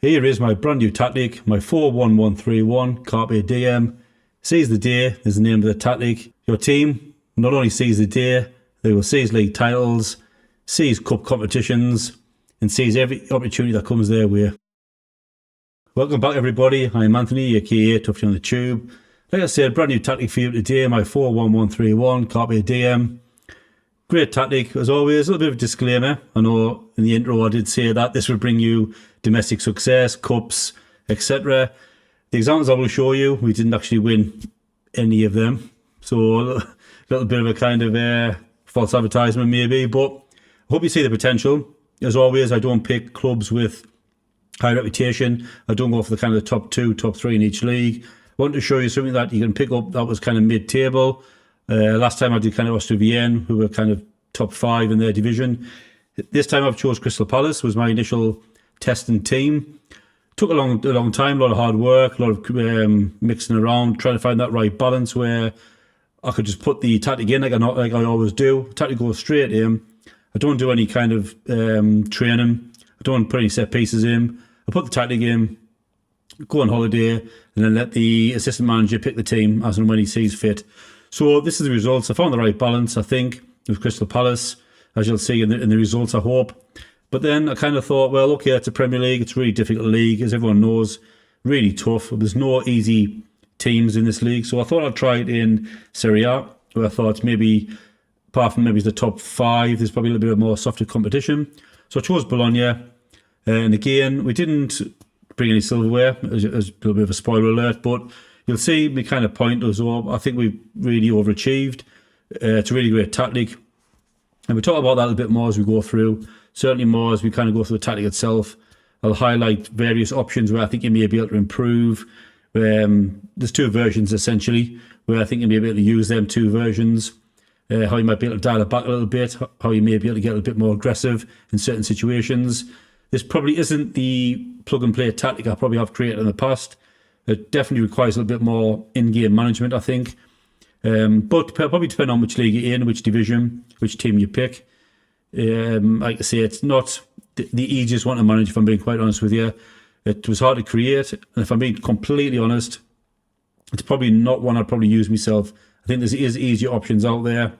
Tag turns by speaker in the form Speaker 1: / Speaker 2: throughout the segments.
Speaker 1: Here is my brand new tactic, my 41131 Carpe Diem. Seize the day is the name of the tactic. Your team not only seize the day, they will seize league titles, seize cup competitions, and seize every opportunity that comes their way. Welcome back everybody, I'm Anthony, aka Tuffy on the Tube. Like I said, brand new tactic for you today, my 41131 Carpe Diem. Great tactic as always. A little bit of a disclaimer. I know in the intro I did say that this would bring you domestic success, cups, etc. The examples I will show you, we didn't actually win any of them. So a little bit of a kind of false advertisement maybe, but I hope you see the potential. As always, I don't pick clubs with high reputation. I don't go for the kind of the top 2, top 3 in each league. I want to show you something that you can pick up that was kind of mid-table. Last time I did kind of Austria Vienna, who were kind of top 5 in their division. This time I've chose Crystal Palace, was my initial testing team. Took a long time, a lot of hard work, a lot of mixing around, trying to find that right balance where I could just put the tactic in like I always do. Tactic goes straight in. I don't do any kind of training. I don't put any set pieces in. I put the tactic in, go on holiday, and then let the assistant manager pick the team as and when he sees fit. So this is the results. I found the right balance, I think, with Crystal Palace, as you'll see in the results, I hope. But then I kind of thought, well, okay, it's a Premier League. It's a really difficult league, as everyone knows. Really tough. There's no easy teams in this league. So I thought I'd try it in Serie A, where I thought maybe, apart from maybe the top 5, there's probably a little bit more softer competition. So I chose Bologna. And again, we didn't bring any silverware, as a little bit of a spoiler alert, but you'll see me kind of point as well. I think we've really overachieved. It's a really great tactic. And we'll talk about that a bit more as we go through. Certainly more as we kind of go through the tactic itself. I'll highlight various options where I think you may be able to improve. There's 2 versions essentially, where I think you may be able to use them 2 versions. How you might be able to dial it back a little bit. How you may be able to get a little bit more aggressive in certain situations. This probably isn't the plug-and-play tactic I probably have created in the past. It definitely requires a little bit more in-game management, I think. But probably depend on which league you're in, which division, which team you pick. Like I say, it's not the easiest one to manage, if I'm being quite honest with you. It was hard to create, and if I'm being completely honest, it's probably not one I'd probably use myself. I think there is easier options out there.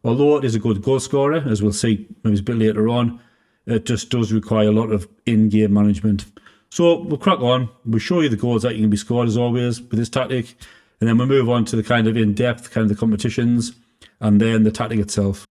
Speaker 1: Although it is a good goal scorer, as we'll see maybe a bit later on, it just does require a lot of in-game management. So we'll crack on. We'll show you the goals that you can be scored as always with this tactic. And then we'll move on to the kind of in-depth, kind of the competitions, and then the tactic itself.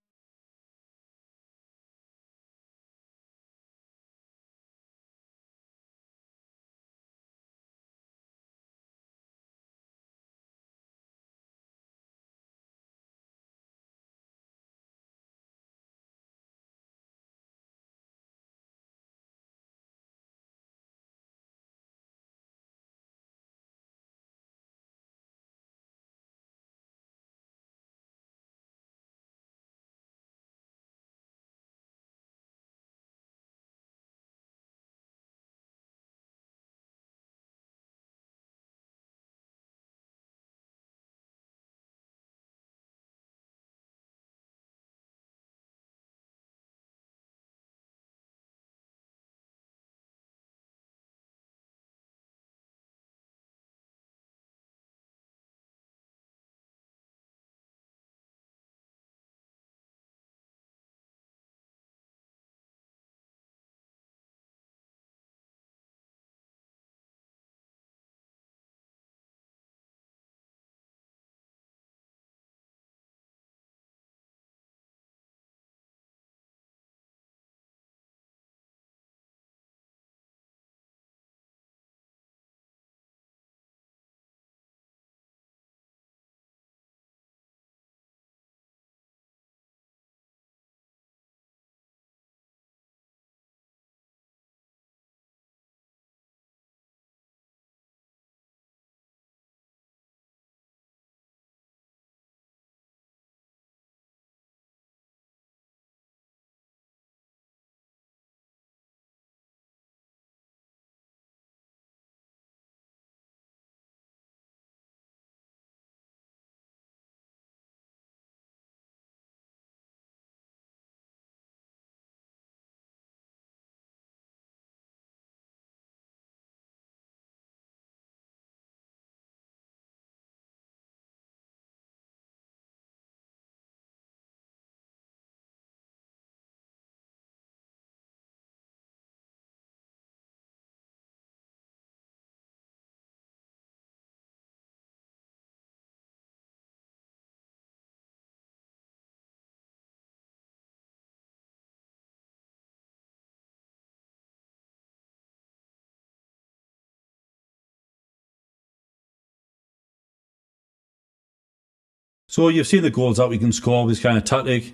Speaker 1: So you've seen the goals that we can score with this kind of tactic.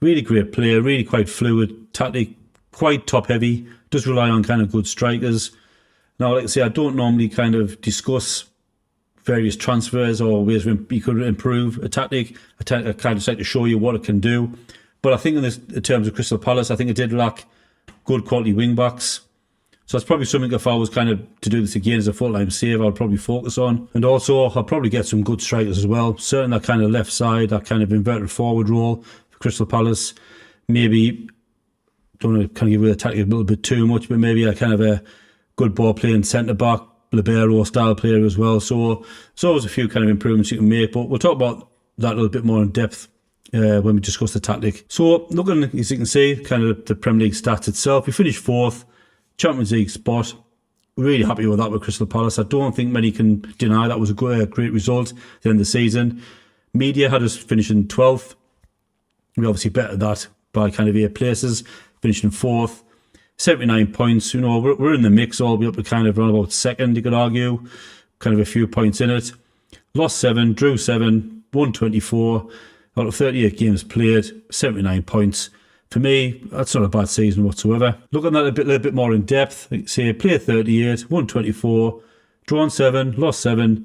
Speaker 1: Really great player, really quite fluid tactic, quite top heavy, does rely on kind of good strikers. Now, like I say, I don't normally kind of discuss various transfers or ways you could improve a tactic. I kind of just like to show you what it can do. But I think in terms of Crystal Palace, I think it did lack good quality wing backs. So that's probably something, if I was kind of to do this again as a full-time save, I'd probably focus on. And also, I'll probably get some good strikers as well. Certainly that kind of left side, that kind of inverted forward role for Crystal Palace. Maybe, don't want to kind of give away the tactic a little bit too much, but maybe a kind of a good ball playing centre-back, libero style player as well. So there's always a few kind of improvements you can make, but we'll talk about that a little bit more in depth when we discuss the tactic. So looking, as you can see, kind of the Premier League stats itself, we finished 4th, Champions League spot. Really happy with that with Crystal Palace. I don't think many can deny that was a great result at the end of the season. Media had us finishing 12th. We obviously bettered that by kind of 8 places, finishing 4th. 79 points, you know, we're in the mix all the way up to kind of around about 2nd, you could argue. Kind of a few points in it. Lost 7, drew 7, won 24. Out of 38 games played, 79 points. For me, that's not a bad season whatsoever. Looking at it a little bit more in depth, like say, played 38, won 24, drawn 7, lost 7,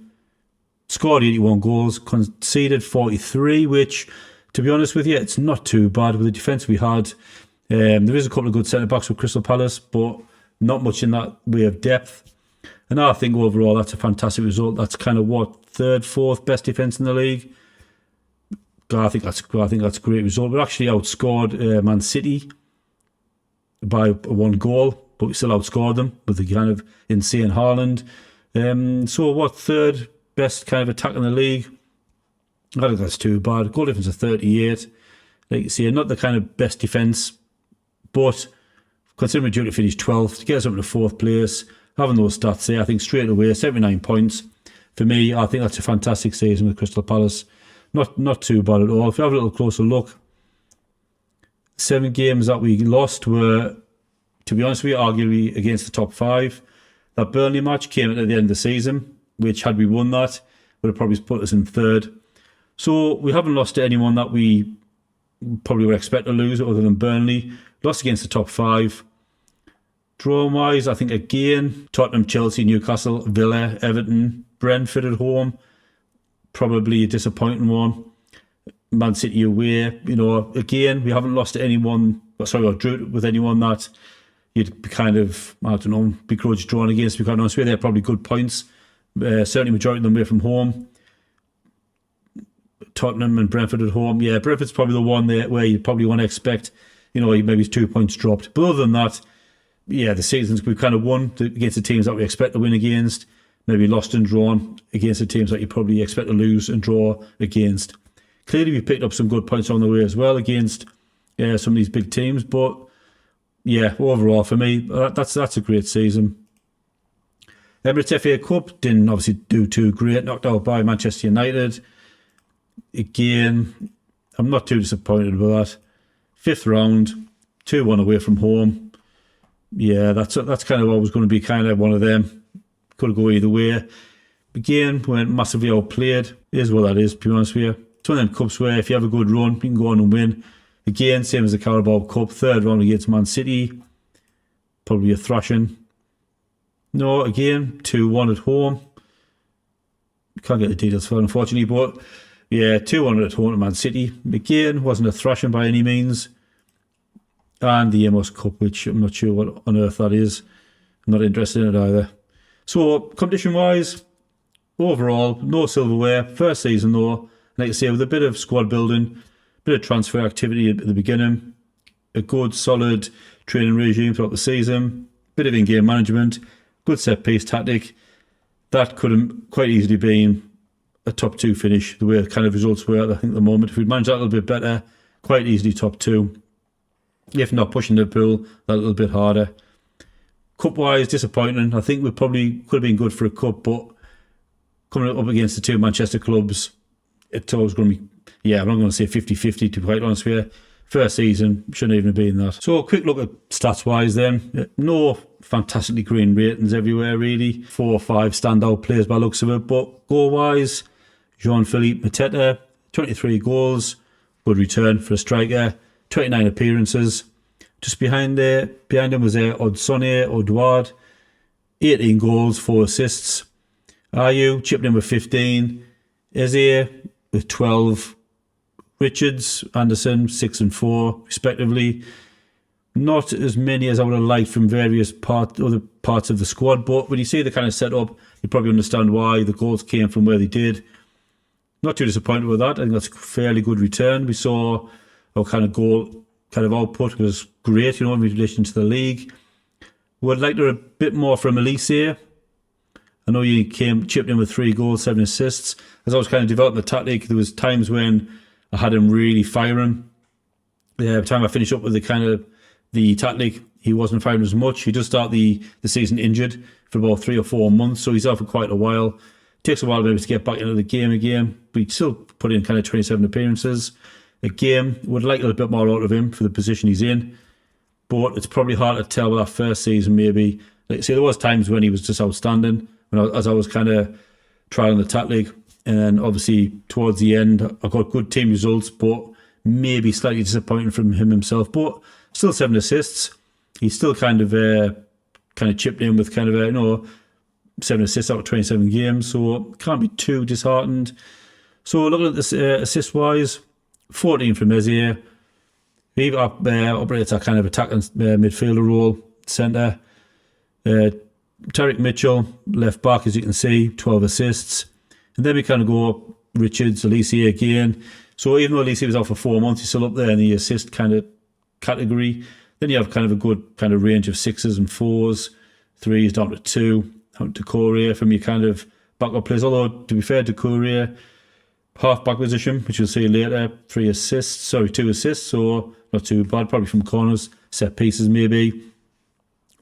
Speaker 1: scored 81 goals, conceded 43, which, to be honest with you, it's not too bad with the defence we had. There is a couple of good centre-backs with Crystal Palace, but not much in that way of depth. And I think overall that's a fantastic result. That's kind of what, 3rd, 4th best defence in the league. I think that's a great result. We actually outscored Man City by 1 goal, but we still outscored them with the kind of insane Haaland. So what, 3rd best kind of attack in the league? I don't think that's too bad. Goal difference of 38. Like you see, not the kind of best defence, but considering we're due to finish 12th, to get us up to 4th place, having those stats there, I think straight away, 79 points. For me, I think that's a fantastic season with Crystal Palace. Not too bad at all. If you have a little closer look, 7 games that we lost were, to be honest with you, arguably against the top 5. That Burnley match came at the end of the season, which had we won that, would have probably put us in 3rd. So we haven't lost to anyone that we probably would expect to lose other than Burnley. Lost against the top 5. Draw-wise, I think again, Tottenham, Chelsea, Newcastle, Villa, Everton, Brentford at home. Probably a disappointing one. Man City away. You know, again, we haven't lost to anyone, or drew with anyone that you'd be kind of, I don't know, begrudge drawing against. To be quite honest with you, they're probably good points. Certainly majority of them away from home. Tottenham and Brentford at home. Yeah, Brentford's probably the one there where you probably want to expect, you know, maybe 2 points dropped. But other than that, yeah, the seasons we've kind of won against the teams that we expect to win against. Maybe lost and drawn against the teams that you probably expect to lose and draw against. Clearly, we picked up some good points on the way as well against some of these big teams. But yeah, overall for me, that's a great season. Emirates FA Cup didn't obviously do too great. Knocked out by Manchester United. Again, I'm not too disappointed with that. 5th round, 2-1 away from home. Yeah, that's kind of always going to be kind of one of them. Could go either way. Again, we went massively outplayed. It is what that is, to be honest with you. It's one of them cups where if you have a good run, you can go on and win. Again, same as the Carabao Cup. 3rd round against Man City. Probably a thrashing. No, again, 2-1 at home. Can't get the details for it, unfortunately, but yeah, 2-1 at home to Man City. Again, wasn't a thrashing by any means. And the Amos Cup, which I'm not sure what on earth that is. I'm not interested in it either. So, competition-wise, overall, no silverware. First season, though, like I say, with a bit of squad building, a bit of transfer activity at the beginning, a good, solid training regime throughout the season, bit of in-game management, good set-piece tactic. That could have quite easily been a top 2 finish, the way kind of results were, I think, at the moment. If we'd managed that a little bit better, quite easily top 2. If not, pushing the pool that little bit harder. Cup-wise, disappointing. I think we probably could have been good for a cup, but coming up against the 2 Manchester clubs, it's always going to be, yeah, I'm not going to say 50-50 to be quite honest with you. First season, shouldn't even have been that. So a quick look at stats-wise then. No fantastically green ratings everywhere, really. 4 or 5 standout players by looks of it, but goal-wise, Jean-Philippe Mateta, 23 goals, good return for a striker, 29 appearances. Just behind him was Odsonne Odward, 18 goals, 4 assists. Ayew chipped in with 15, Eze with 12, Richards, Anderson 6 and 4 respectively. Not as many as I would have liked from various other parts of the squad, but when you see the kind of setup, you probably understand why the goals came from where they did. Not too disappointed with that. I think that's a fairly good return. We saw our kind of goal output was great, in relation to the league. Would like to a bit more from Elise here. I know you chipped in with 3 goals, 7 assists. As I was kind of developing the tactic, there was times when I had him really firing. By the time I finished up with the tactic, he wasn't firing as much. He does start the season injured for about 3 or 4 months, so he's out for quite a while. Takes a while maybe to get back into the game again, but he'd still put in kind of 27 appearances a game. Would like a little bit more out of him for the position he's in, but it's probably hard to tell with that first season maybe. There was times when he was just outstanding, as I was kind of trialing the tactic, and then obviously towards the end I got good team results, but maybe slightly disappointing from him himself. But still 7 assists. He's still kind of chipped in with 7 assists out of 27 games, so can't be too disheartened. So looking at this assist-wise, 14 from Eze. He operates a kind of attacking midfielder role, centre. Tarek Mitchell, left back, as you can see, 12 assists. And then we kind of go up Richards, Elise again. So even though Elise was out for 4 months, he's still up there in the assist kind of category. Then you have kind of a good kind of range of 6s and 4s, 3s down to 2. To Courier from your kind of backup players. Although, to be fair to Courier, half-back position, which you'll see later, 2 assists, so not too bad, probably from corners, set pieces maybe.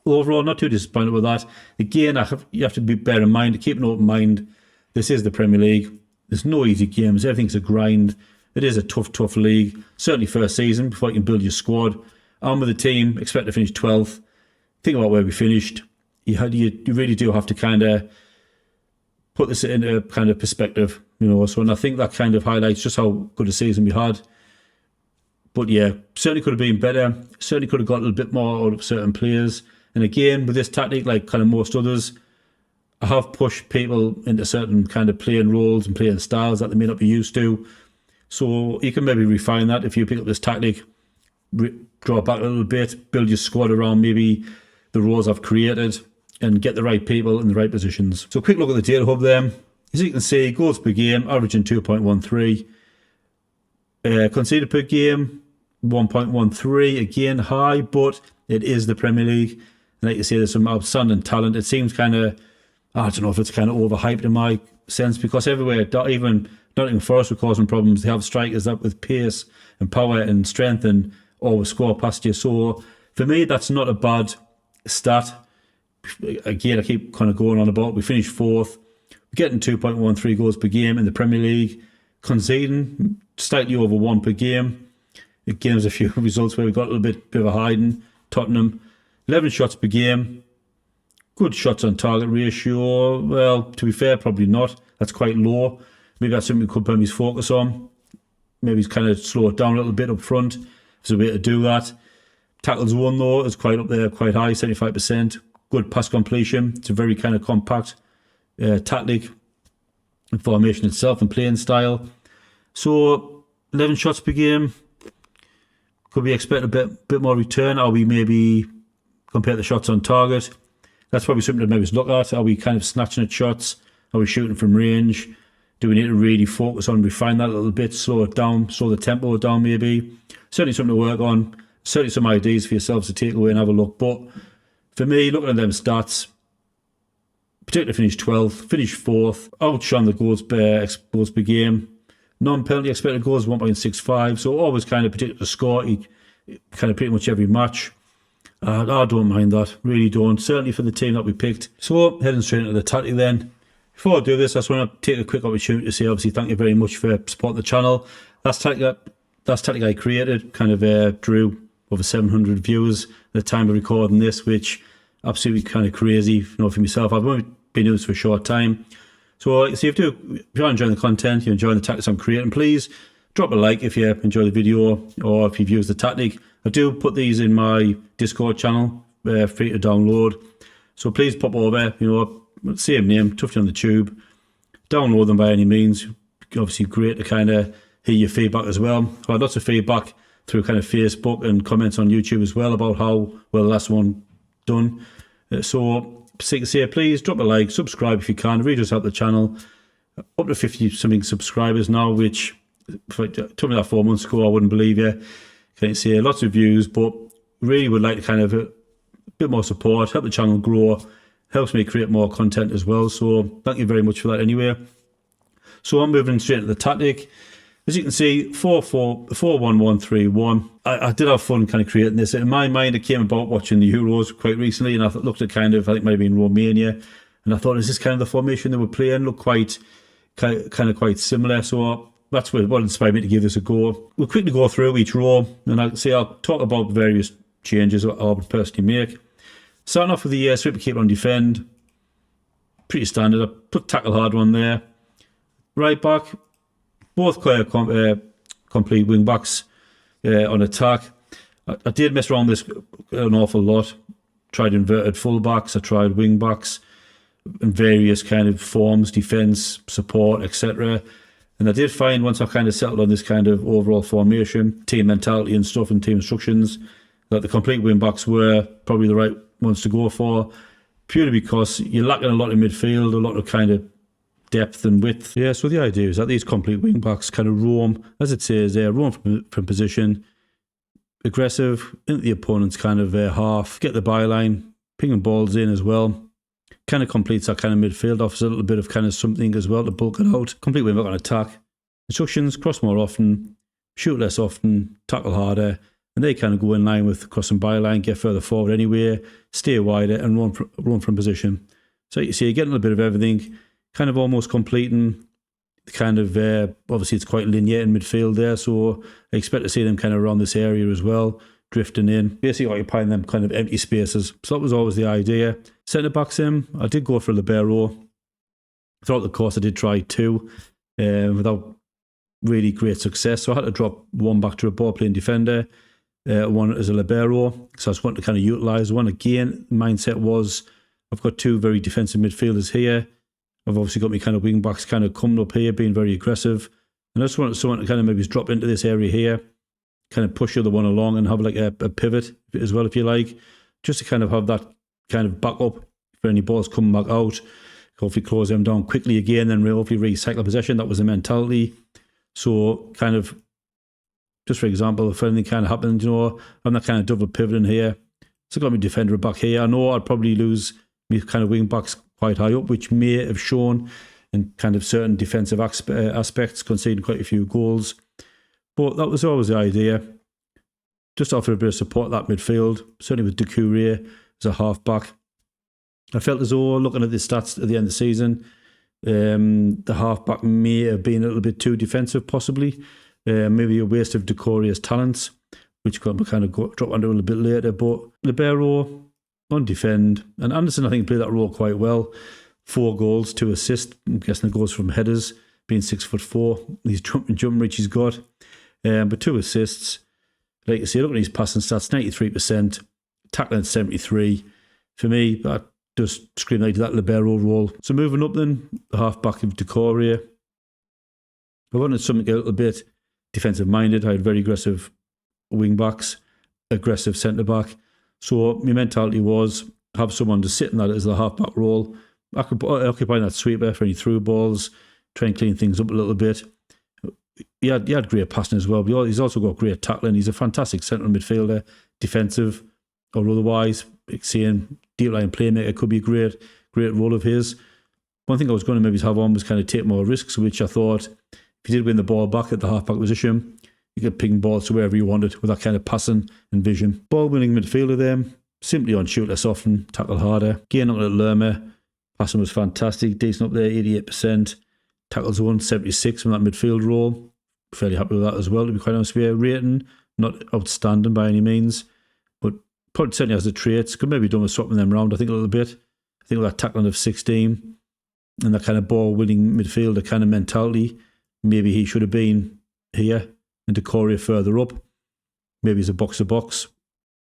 Speaker 1: Overall, not too disappointed with that. Again, you have to bear in mind, keep an open mind, this is the Premier League. There's no easy games, everything's a grind. It is a tough league, certainly first season, before you can build your squad. I'm with the team, expect to finish 12th. Think about where we finished. You really do have to kind of put this into kind of perspective, So, and I think that kind of highlights just how good a season we had. But yeah, certainly could have been better. Certainly could have got a little bit more out of certain players. And again, with this tactic, like kind of most others, I have pushed people into certain kind of playing roles and playing styles that they may not be used to. So you can maybe refine that if you pick up this tactic, draw back a little bit, build your squad around maybe the roles I've created, and get the right people in the right positions. So a quick look at the data hub there. As you can see, goals per game, averaging 2.13. Conceded per game, 1.13. Again, high, but it is the Premier League. And like you say, there's some outstanding talent. It seems kind of, I don't know if it's kind of overhyped in my sense, because everywhere, even Nottingham Forest were causing problems. They have strikers that with pace and power and strength and always score past you. So for me, that's not a bad stat. Again, I keep kind of going on about, we finished 4th. We're getting 2.13 goals per game in the Premier League. Conceding slightly over 1 per game. Again, there's a few results where we got a little bit of a hiding. Tottenham, 11 shots per game. Good shots on target ratio. Well, to be fair, probably not. That's quite low. Maybe that's something we could put his focus on. Maybe kind of slow it down a little bit up front. There's a way to do that. Tackles won, though, is quite up there, quite high, 75%. Good pass completion. It's a very kind of compact tactic and formation itself and playing style. So 11 shots per game. Could we expect a bit more return? Are we maybe compare the shots on target? That's probably something to maybe look at. Are we kind of snatching at shots? Are we shooting from range? Do we need to really focus on, refine that a little bit, slow it down, slow the tempo down maybe? Certainly something to work on. Certainly some ideas for yourselves to take away and have a look. But for me, looking at them stats, particularly finished 12th, finished 4th, outshone the goals per game. Non-penalty expected goals 1.65, so always kind of particular score, kind of pretty much every match. I don't mind that, really don't. Certainly for the team that we picked. So heading straight into the tactic then. Before I do this, I just want to take a quick opportunity to say, obviously, thank you very much for supporting the channel. Last tactic I created kind of drew over 700 viewers at the time of recording this, which absolutely kind of crazy, for myself. I've only been doing this for a short time. So if you're enjoying the content, you're enjoying the tactics I'm creating, please drop a like if you enjoy the video or if you've used the tactic. I do put these in my Discord channel, free to download. So please pop over, same name, Tufty on the Tube. Download them by any means. Obviously great to kind of hear your feedback as well. I had lots of feedback through kind of Facebook and comments on YouTube as well about how well the last one done. So say please drop a like, subscribe if you can. It really does help the channel. Up to 50 something subscribers now, which if it took me that 4 months ago, I wouldn't believe you. Can't say lots of views, but really would like to kind of a bit more support, help the channel grow, helps me create more content as well. So thank you very much for that anyway. So I'm moving straight to the tactic. As you can see, 41131. I did have fun kind of creating this. In my mind, it came about watching the Euros quite recently, and I looked at I think it might have been Romania, and I thought, is this kind of the formation they were playing? Looked quite similar. So that's what inspired me to give this a go. We'll quickly go through each row, and I'll talk about various changes I would personally make. Starting off with the sweeper, keeper on defend. Pretty standard. I put tackle hard one there. Right back, both clear complete wing backs on attack. I did mess around with this an awful lot. Tried inverted full backs. I tried wing backs in various kind of forms, defence, support, etc. And I did find once I kind of settled on this kind of overall formation, team mentality and stuff and team instructions, that the complete wing backs were probably the right ones to go for, purely because you're lacking a lot in midfield, a lot of kind of depth and width. Yeah, so the idea is that these complete wing backs kind of roam, as it says there, roam from position, aggressive, into the opponent's kind of half, get the byline, pinging balls in as well. Kind of completes that kind of midfield, offers a little bit of kind of something as well to bulk it out. Complete wing back on attack. Instructions, cross more often, shoot less often, tackle harder, and they kind of go in line with cross and byline, get further forward anyway, stay wider and run from position. So you see, you're getting a little bit of everything, kind of almost completing kind of, obviously it's quite linear in midfield there, so I expect to see them kind of around this area as well, drifting in, basically occupying them kind of empty spaces. So that was always the idea. Centre backs in, I did go for a libero. Throughout the course I did try two, without really great success, so I had to drop one back to a ball playing defender, one as a libero, so I just wanted to kind of utilise one. Again, mindset was, I've got two very defensive midfielders here. I've obviously got me kind of wing backs kind of coming up here, being very aggressive. And I just wanted someone to kind of maybe drop into this area here, kind of push the other one along and have like a pivot as well, if you like, just to kind of have that kind of backup for any balls coming back out. Hopefully close them down quickly again, then hopefully recycle possession. That was the mentality. So kind of, just for example, if anything kind of happened, I'm that kind of double pivoting here. So I got my defender back here. I know I'd probably lose me kind of wing backs quite high up, which may have shown in kind of certain defensive aspects, conceding quite a few goals. But that was always the idea. Just offer a bit of support at that midfield, certainly with Doucouré as a half-back. I felt as though, looking at the stats at the end of the season, the half-back may have been a little bit too defensive, possibly. Maybe a waste of Doucouré's talents, which could kind of drop under a little bit later. But libero on defend, and Anderson I think played that role quite well. 4 goals, 2 assists. I'm guessing the goals from headers, being 6'4". These jump reach he's got, but 2 assists. Like you see, look at his passing stats: 93%, tackling 73. For me, that does scream like that libero role. So moving up then, the half back of Doucouré. I wanted something a little bit defensive minded. I had very aggressive wing backs, aggressive centre back. So my mentality was have someone to sit in that as the half back role, occupying that sweeper for any through balls, try and clean things up a little bit. He had great passing as well, but he's also got great tackling. He's a fantastic central midfielder, defensive or otherwise. Seeing deep line playmaker could be a great role of his. One thing I was going to maybe have on was kind of take more risks, which I thought if you did win the ball back at the half back position, you could ping balls to wherever you wanted with that kind of passing and vision. Ball winning midfielder there, simply on shoot less often, tackle harder. Again, on at Lerma, passing was fantastic, decent up there, 88%. Tackles 176 from that midfield role. Fairly happy with that as well, to be quite honest with you. Rating, not outstanding by any means, but probably certainly has the traits. Could maybe done with swapping them around, I think, a little bit. I think with that tackling of 16, and that kind of ball-winning midfielder kind of mentality. Maybe he should have been here and Decore further up. Maybe he's a box-to-box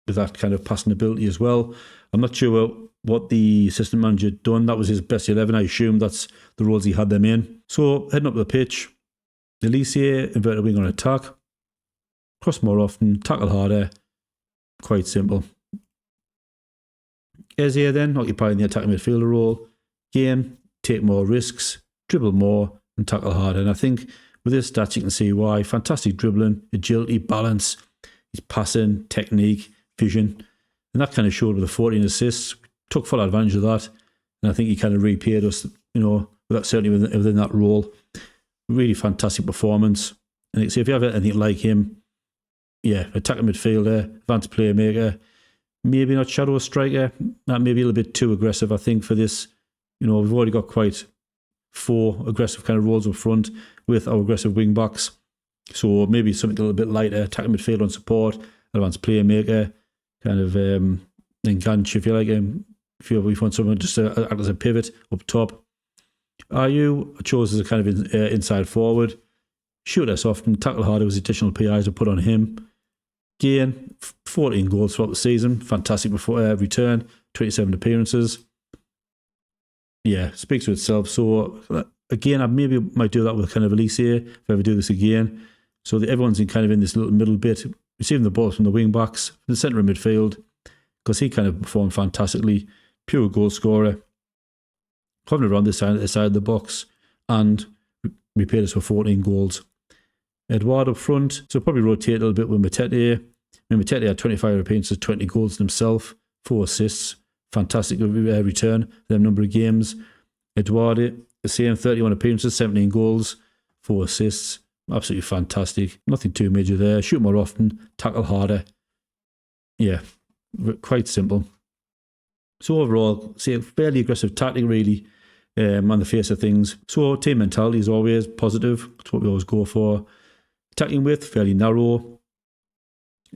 Speaker 1: with that kind of passing ability as well. I'm not sure what the assistant manager had done. That was his best 11. I assume that's the roles he had them in. So heading up the pitch, Elise here, inverted wing on attack. Cross more often, tackle harder. Quite simple. Ezia then, occupying the attacking midfielder role. Game, take more risks, dribble more, and tackle harder. And I think with his stats, you can see why. Fantastic dribbling, agility, balance, his passing, technique, vision. And that kind of showed with the 14 assists. Took full advantage of that. And I think he kind of repaid us, with that, certainly within that role. Really fantastic performance. And you can see if you have anything like him, attacking midfielder, advanced playmaker, maybe not shadow striker, that may be a little bit too aggressive, I think, for this. We've already got quite 4 aggressive kind of roles up front with our aggressive wing backs. So maybe something a little bit lighter, attacking midfielder on support, advanced playmaker, kind of enganche, if you like, if you want someone just to act as a pivot up top. I chose as a kind of inside forward. Shoot less often, tackle harder was additional PIs to put on him. Gain, 14 goals throughout the season. Fantastic return, 27 appearances. Yeah, speaks for itself. So, again, I maybe might do that with kind of Elise here, if I ever do this again. So everyone's in this little middle bit, receiving the ball from the wing backs, from the centre of midfield, because he kind of performed fantastically. Pure goal scorer. Hovering around this side of the box, and repaid us for 14 goals. Edouard up front, so probably rotate a little bit with Matete. Matete had 25 appearances, 20 goals himself, 4 assists. Fantastic return for them number of games. Edouard, the same, 31 appearances, 17 goals, 4 assists. Absolutely fantastic. Nothing too major there. Shoot more often, tackle harder. Yeah, quite simple. So overall, see a fairly aggressive tactic really on the face of things. So team mentality is always positive. That's what we always go for. Attacking width, fairly narrow.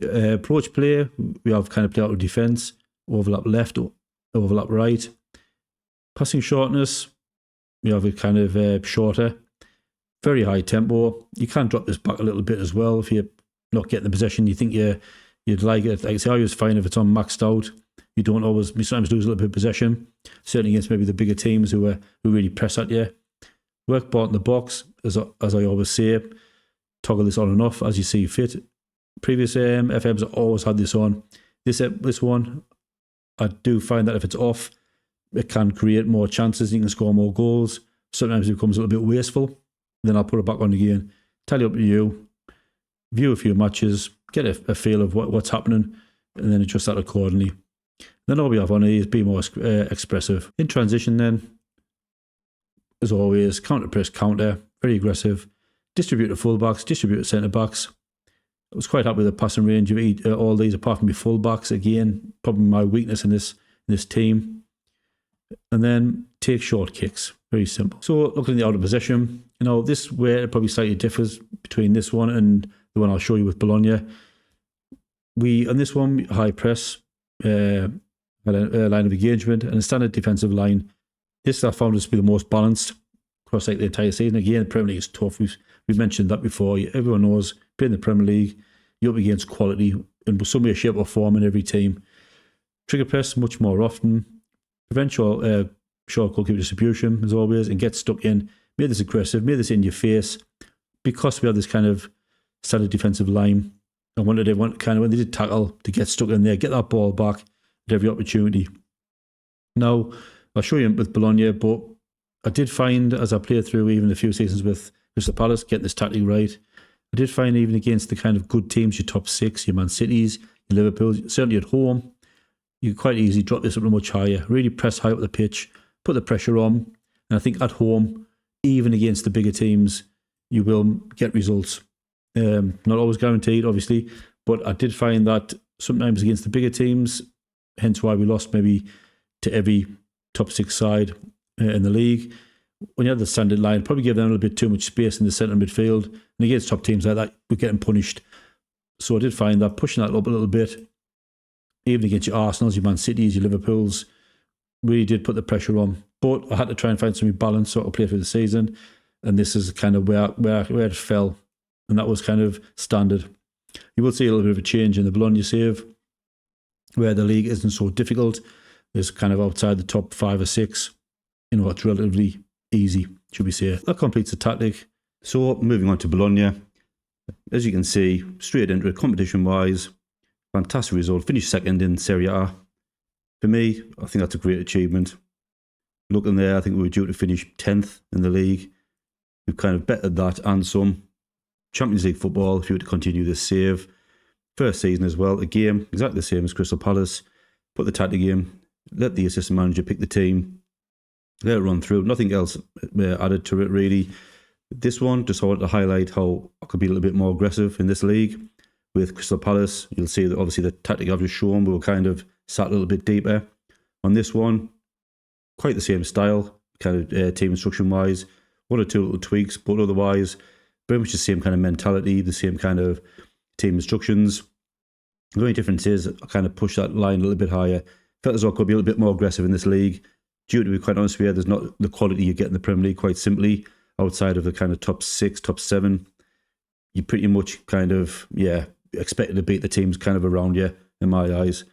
Speaker 1: Approach play, we have kind of play out of defence. Overlap left, overlap right. Passing shortness, we have a kind of shorter. Very high tempo. You can drop this back a little bit as well if you're not getting the possession you think you'd like it. Like I say, I always find if it's on maxed out, you sometimes lose a little bit of possession, certainly against maybe the bigger teams who really press at you. Work ball in the box, as I always say, toggle this on and off as you see fit. Previous FMs always had this on. This one, I do find that if it's off, it can create more chances, you can score more goals. Sometimes it becomes a little bit wasteful. Then I'll put it back on again. Tally up to you, view a few matches, get a feel of what's happening, and then adjust that accordingly. Then all we have on here is be more expressive. In transition then, as always, counter press, counter, very aggressive. Distribute to full-backs, distribute to centre-backs. I was quite happy with the passing range of all these, apart from my full-backs. Again, probably my weakness in this team. And then take short kicks. Very simple. So looking at the out of possession, this where it probably slightly differs between this one and the one I'll show you with Bologna. On this one, high press, line of engagement, and a standard defensive line. This I found to be the most balanced across the entire season. Again, the Premier League is tough. We've mentioned that before. Everyone knows, playing the Premier League, you're up against quality in some way, shape or form in every team. Trigger press much more often. Prevent short goalkeeper distribution, as always, and get stuck in. Make this aggressive, make this in your face. Because we have this kind of standard defensive line, I wanted everyone when they did tackle, to get stuck in there, get that ball back at every opportunity. Now, I'll show you with Bologna, but I did find, as I played through even a few seasons with Crystal Palace, getting this tactic right, I did find even against the kind of good teams, your top 6, your Man Cities, your Liverpools, certainly at home, you can quite easily drop this up much higher, really press high up the pitch, put the pressure on, and I think at home, even against the bigger teams, you will get results. Not always guaranteed, obviously, but I did find that sometimes against the bigger teams, hence why we lost maybe to every top 6 side in the league. When you had the standard line, probably give them a little bit too much space in the centre midfield, and against top teams like that, we're getting punished. So I did find that pushing that up a little bit, even against your Arsenals, your Man Cities, your Liverpools, really did put the pressure on. But I had to try and find something balanced sort of play through the season. And this is kind of where it fell. And that was kind of standard. You will see a little bit of a change in the Bologna save, where the league isn't so difficult. It's kind of outside the top 5 or 6. It's relatively easy, should we say. That completes the tactic. So moving on to Bologna. As you can see, straight into it, competition-wise, fantastic result. Finished second in Serie A. For me, I think that's a great achievement. Looking there, I think we were due to finish 10th in the league. We've kind of bettered that and some. Champions League football, if you were to continue this save. First season as well, a game exactly the same as Crystal Palace. Put the tactic in, let the assistant manager pick the team, let it run through. Nothing else added to it really. This one, just I wanted to highlight how I could be a little bit more aggressive in this league. With Crystal Palace, you'll see that obviously the tactic I've just shown, we were kind of sat a little bit deeper. On this one, quite the same style, kind of team instruction-wise. One or two little tweaks, but otherwise, very much the same kind of mentality, the same kind of team instructions. The only difference is I kind of pushed that line a little bit higher. Felt as though I could be a little bit more aggressive in this league. Due to be quite honest with you, there's not the quality you get in the Premier League, quite simply. Outside of the kind of top 6, top 7, you pretty much kind of, expected to beat the teams kind of around you, in my eyes.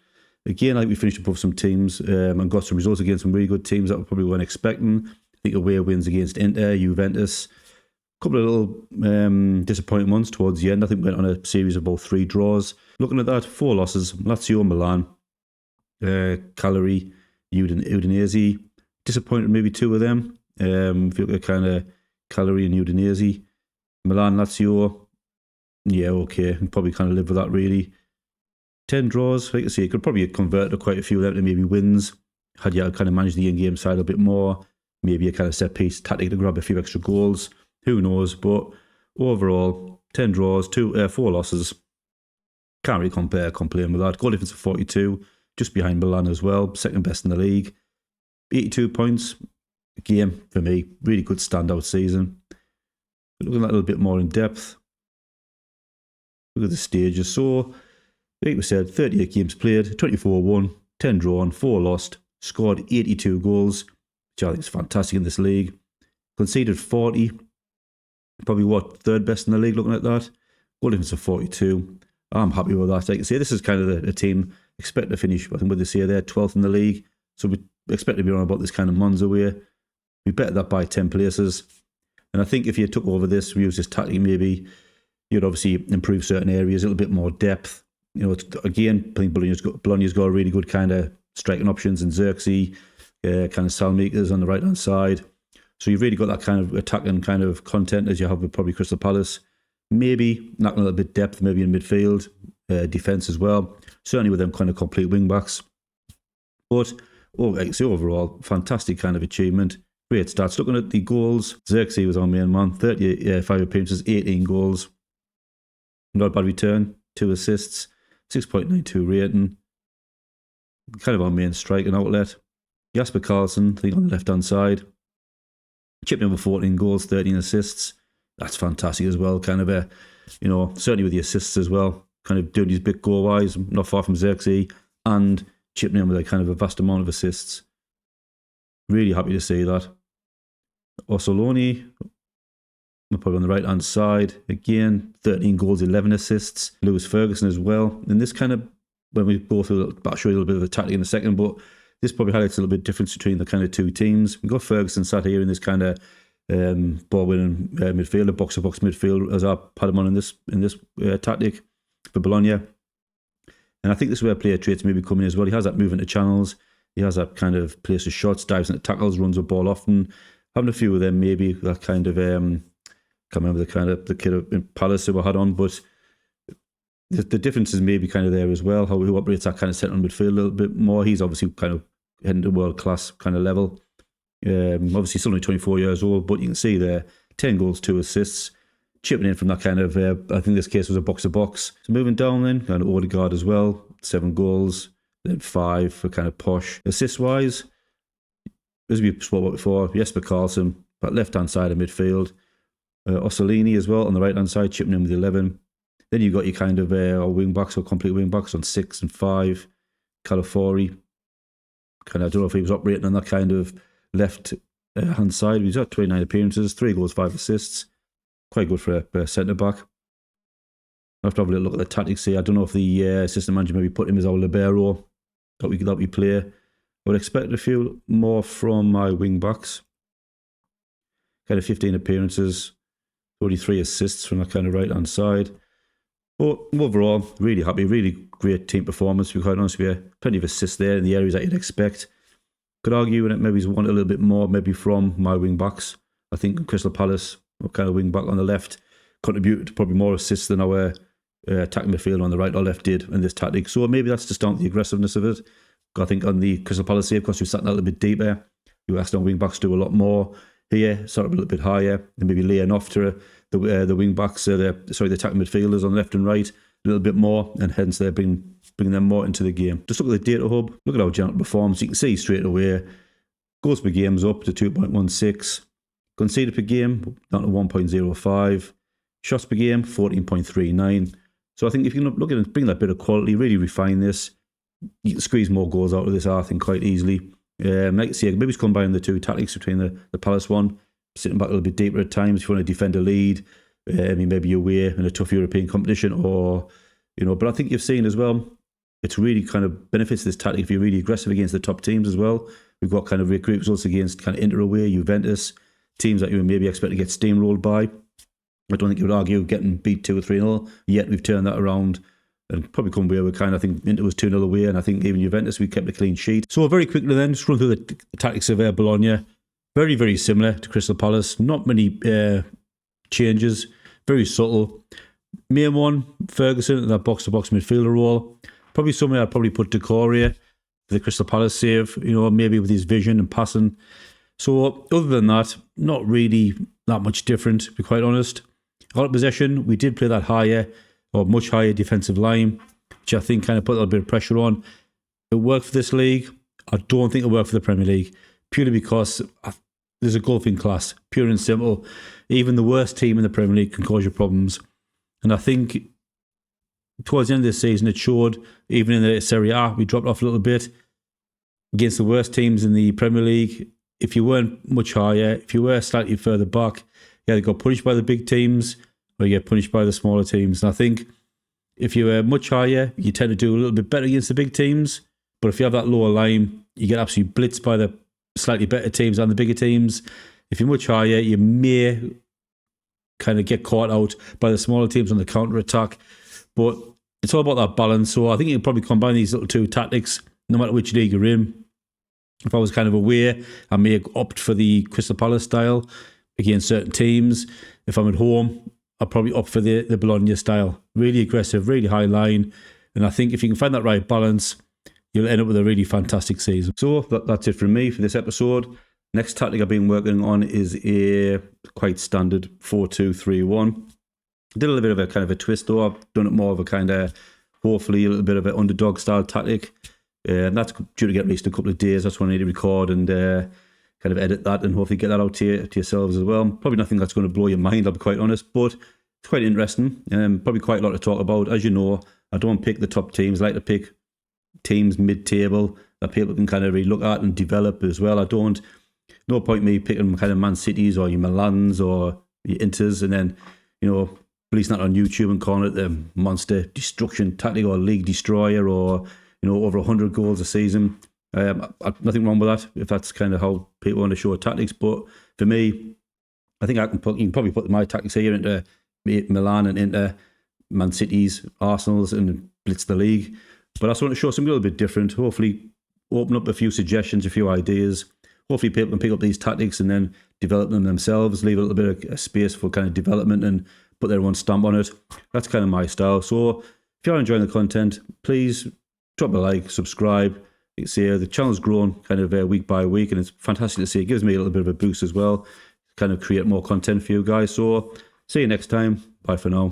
Speaker 1: Again, I think we finished above some teams and got some results against some really good teams that we probably weren't expecting. I think away wins against Inter, Juventus. A couple of little disappointing ones towards the end. I think we went on a series of about 3 draws. Looking at that, 4 losses. Lazio, Milan, Cagliari, Udinese. Disappointed maybe 2 of them. If you look at kind of Cagliari and Udinese. Milan, Lazio, okay. Probably kind of live with that really. 10 draws, like I say, you could probably convert quite a few of them to maybe wins. Had you kind of managed the in-game side a bit more. Maybe a kind of set-piece tactic to grab a few extra goals. Who knows? But overall, 10 draws, 4 losses. Can't really complain with that. Goal difference of 42, just behind Milan as well. Second best in the league. 82 points. Game, for me, really good standout season. Looking at that a little bit more in depth. Look at the stages. So, like we said, 38 games played, 24 won, 10 drawn, 4 lost, scored 82 goals, which I think is fantastic in this league. Conceded 40, probably third best in the league looking at that. Goal difference of 42. I'm happy with that. Like I say, this is kind of the team expect to finish, I think what they say there, 12th in the league. So we expect to be on about this kind of Monza way. We bettered that by 10 places. And I think if you took over this, use this tactic, maybe you'd obviously improve certain areas, a little bit more depth. Again, I think Bologna's got a really good kind of striking options in Xerxes, kind of Salmikas on the right-hand side. So you've really got that kind of attacking kind of content as you have with probably Crystal Palace. Maybe knocking a little bit depth, maybe in midfield, defence as well. Certainly with them kind of complete wing-backs. But overall, fantastic kind of achievement. Great stats. Looking at the goals, Xerxes was our main man. 35 appearances, 18 goals. Not a bad return. 2 assists. 6.92 rating. Kind of our main striking outlet. Jasper Karlsson, I think on the left-hand side. Chipped in with 14 goals, 13 assists. That's fantastic as well. Kind of certainly with the assists as well. Kind of doing his bit goal-wise, not far from Xerxes. And chipping in with a kind of a vast amount of assists. Really happy to see that. Orsolini, probably on the right-hand side. Again, 13 goals, 11 assists. Lewis Ferguson as well. And this kind of, when we go through, I'll show you a little bit of the tactic in a second, but this probably highlights a little bit difference between the kind of 2 teams. We've got Ferguson sat here in this kind of ball-winning midfielder, box-to-box midfield, as I had him on in this tactic for Bologna. And I think this is where player traits maybe come in as well. He has that movement to channels. He has that kind of places shots, dives into tackles, runs the ball often. Having a few of them, maybe that kind of, can't remember the kid in Palace who I had on, but the difference is maybe kind of there as well, how he operates that kind of central midfield a little bit more. He's obviously kind of heading to world-class kind of level. Obviously, still only 24 years old, but you can see there, 10 goals, 2 assists, chipping in from that kind of, I think this case was a box-to-box. So moving down then, kind of Odegaard as well, 7 goals, then 5 for kind of posh. Assist-wise, as we spoke about before, Jesper Karlsson, that left-hand side of midfield. Orsolini as well on the right-hand side, chipping in with 11. Then you've got your kind of wing-backs or complete wing-backs on 6 and 5. Calafori, kind of, I don't know if he was operating on that kind of left hand side. He's got 29 appearances, 3 goals, 5 assists. Quite good for a centre-back. I'll have to have a little look at the tactics here. I don't know if the assistant manager maybe put him as our libero that we play. I would expect a few more from my wing-backs. Kind of 15 appearances, 43 assists from that kind of right-hand side. But overall, really happy, really great team performance. To be quite honest with you, plenty of assists there in the areas that you'd expect. Could argue that maybe want a little bit more, maybe from my wing-backs. I think Crystal Palace, kind of wing-back on the left, contributed to probably more assists than our attacking midfielder on the right or left did in this tactic. So maybe that's just down to the aggressiveness of it. I think on the Crystal Palace save, because we sat a little bit deeper, you asked our wing-backs to do a lot more. Here, sort of a little bit higher, and maybe laying off to the wing backs, the attacking midfielders on left and right a little bit more, and hence they're bringing them more into the game. Just look at the data hub. Look at how Janet performs. You can see straight away. Goals per game's up to 2.16. Conceded per game down to 1.05. Shots per game 14.39. So I think if you look at it, bring that bit of quality, really refine this, you can squeeze more goals out of this, I think, quite easily. Like I say, maybe it's combining the two tactics between the Palace one, sitting back a little bit deeper at times if you want to defend a lead. Maybe you're away in a tough European competition, or but I think you've seen as well, it's really kind of benefits this tactic if you're really aggressive against the top teams as well. We've got kind of great results against kind of Inter away, Juventus, teams that you maybe expect to get steamrolled by. I don't think you would argue getting beat 2 or 3-0, yet we've turned that around. And probably come away with I think Inter was 2-0 away, and I think even Juventus, we kept a clean sheet. So very quickly then, just run through the tactics of Bologna. Very, very similar to Crystal Palace. Not many changes. Very subtle. Main one, Ferguson in that box-to-box midfielder role. Probably somebody I'd probably put Decoria for the Crystal Palace save, maybe with his vision and passing. So other than that, not really that much different, to be quite honest. Out of possession, we did play that higher, or much higher defensive line, which I think kind of put a little bit of pressure on. It worked for this league. I don't think it worked for the Premier League, purely because there's a gulf in class, pure and simple. Even the worst team in the Premier League can cause you problems. And I think towards the end of this season, it showed, even in the Serie A, we dropped off a little bit against the worst teams in the Premier League. If you weren't much higher, if you were slightly further back, you either got punished by the big teams or you get punished by the smaller teams. And I think if you were much higher, you tend to do a little bit better against the big teams. But if you have that lower line, you get absolutely blitzed by the slightly better teams and the bigger teams. If you're much higher, you may kind of get caught out by the smaller teams on the counter-attack. But it's all about that balance. So I think you can probably combine these little two tactics, no matter which league you're in. If I was kind of away, I may opt for the Crystal Palace style against certain teams. If I'm at home, I'll probably opt for the Bologna style. Really aggressive, really high line. And I think if you can find that right balance, you'll end up with a really fantastic season. So that's it from me for this episode. Next tactic I've been working on is a quite standard 4-2-3-1. Did a little bit of a kind of a twist though. I've done it more of a kind of, hopefully, a little bit of an underdog style tactic. And that's due to get released in a couple of days. That's when I need to record and kind of edit that and hopefully get that out to yourselves as well. Probably nothing that's going to blow your mind, I'll be quite honest, but it's quite interesting. Probably quite a lot to talk about. As you know, I don't pick the top teams. I like to pick teams mid-table that people can kind of really look at and develop as well. No point me picking kind of Man Cities or your Milans or your Inters and then, releasing that on YouTube and calling it the monster destruction tactic or league destroyer or, over 100 goals a season. Nothing wrong with that if that's kind of how people want to show tactics. But for me, I think you can probably put my tactics here into Milan and into Man City's, Arsenal's, and blitz the league. But I just want to show something a little bit different. Hopefully, open up a few suggestions, a few ideas. Hopefully, people can pick up these tactics and then develop them themselves. Leave a little bit of space for kind of development and put their own stamp on it. That's kind of my style. So if you're enjoying the content, please drop a like, subscribe. You can see the channel's grown kind of week by week, and it's fantastic to see. It gives me a little bit of a boost as well, kind of create more content for you guys. So see you next time. Bye for now.